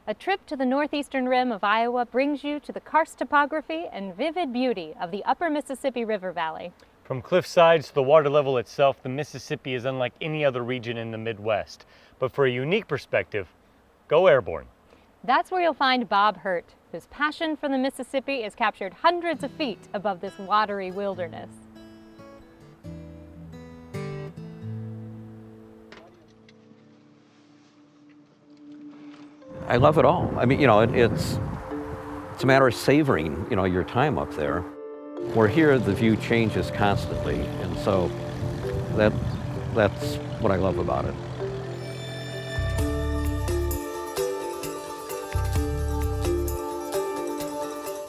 A trip to the northeastern rim of Iowa brings you to the karst topography and vivid beauty of the upper Mississippi River Valley. From cliff sides to the water level itself, the Mississippi is unlike any other region in the Midwest. But for a unique perspective, go airborne. That's where you'll find Bob Hurt, whose passion for the Mississippi is captured hundreds of feet above this watery wilderness. I love it all. I mean, it's a matter of savoring, your time up there. Where here, the view changes constantly, and so that's what I love about it.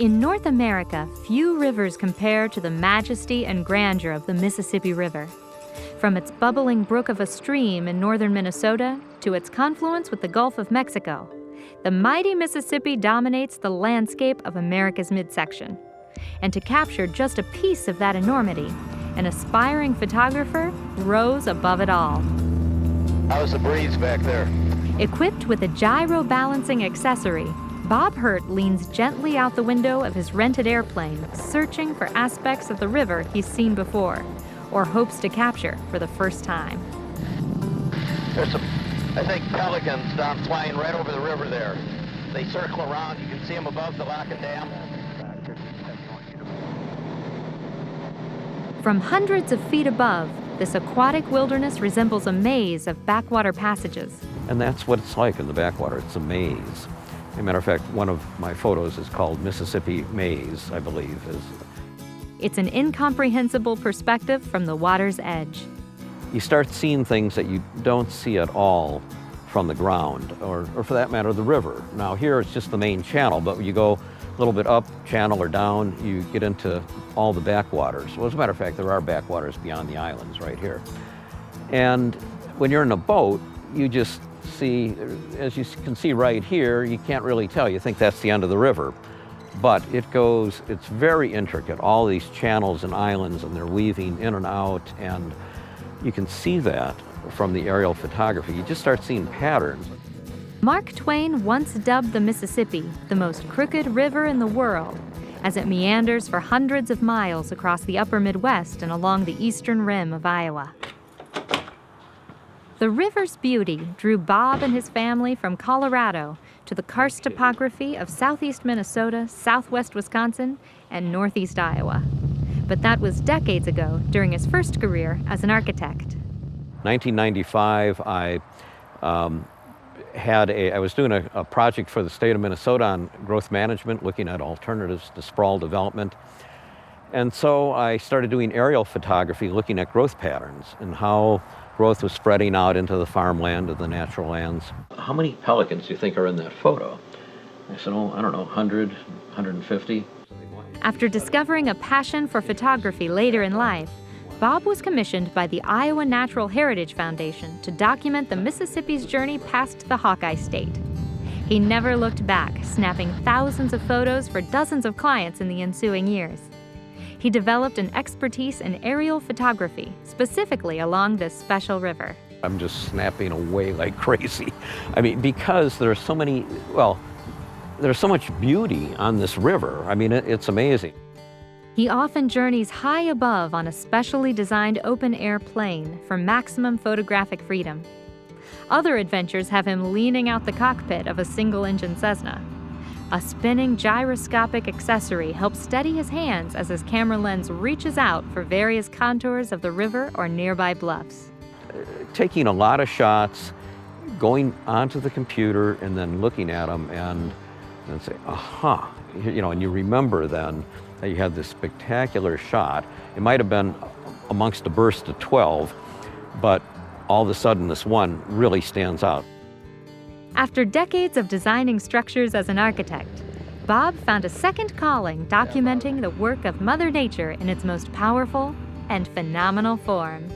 In North America, few rivers compare to the majesty and grandeur of the Mississippi River. From its bubbling brook of a stream in northern Minnesota to its confluence with the Gulf of Mexico, the mighty Mississippi dominates the landscape of America's midsection. And to capture just a piece of that enormity, an aspiring photographer rose above it all. How's the breeze back there? Equipped with a gyro-balancing accessory, Bob Hurt leans gently out the window of his rented airplane, searching for aspects of the river he's seen before, or hopes to capture for the first time. There's some, I think, pelicans down flying right over the river there. They circle around. You can see them above the lock and dam. From hundreds of feet above, this aquatic wilderness resembles a maze of backwater passages. And that's what it's like in the backwater. It's a maze. As a matter of fact, one of my photos is called Mississippi Maze, I believe. It's an incomprehensible perspective from the water's edge. You start seeing things that you don't see at all from the ground, or for that matter, the river. Now here it's just the main channel, but when you go a little bit up channel or down, you get into all the backwaters. Well, as a matter of fact, there are backwaters beyond the islands right here. And when you're in a boat, you just see, as you can see right here, you can't really tell. You think that's the end of the river. But it's very intricate, all these channels and islands, and they're weaving in and out, and you can see that from the aerial photography. You just start seeing patterns. Mark Twain once dubbed the Mississippi the most crooked river in the world, as it meanders for hundreds of miles across the upper Midwest and along the eastern rim of Iowa. The river's beauty drew Bob and his family from Colorado to the karst topography of southeast Minnesota, southwest Wisconsin, and northeast Iowa. But that was decades ago, during his first career as an architect. 1995, I was doing a project for the state of Minnesota on growth management, looking at alternatives to sprawl development. And so I started doing aerial photography, looking at growth patterns and how growth was spreading out into the farmland and the natural lands. How many pelicans do you think are in that photo? I said, I don't know, 100, 150. After discovering a passion for photography later in life, Bob was commissioned by the Iowa Natural Heritage Foundation to document the Mississippi's journey past the Hawkeye State. He never looked back, snapping thousands of photos for dozens of clients in the ensuing years. He developed an expertise in aerial photography, specifically along this special river. I'm just snapping away like crazy. I mean, because there's so much beauty on this river. I mean, it's amazing. He often journeys high above on a specially designed open-air plane for maximum photographic freedom. Other adventures have him leaning out the cockpit of a single-engine Cessna. A spinning gyroscopic accessory helps steady his hands as his camera lens reaches out for various contours of the river or nearby bluffs. Taking a lot of shots, going onto the computer and then looking at them and say, aha, and you remember then that you had this spectacular shot. It might have been amongst a burst of 12, but all of a sudden this one really stands out. After decades of designing structures as an architect, Bob found a second calling documenting the work of Mother Nature in its most powerful and phenomenal form.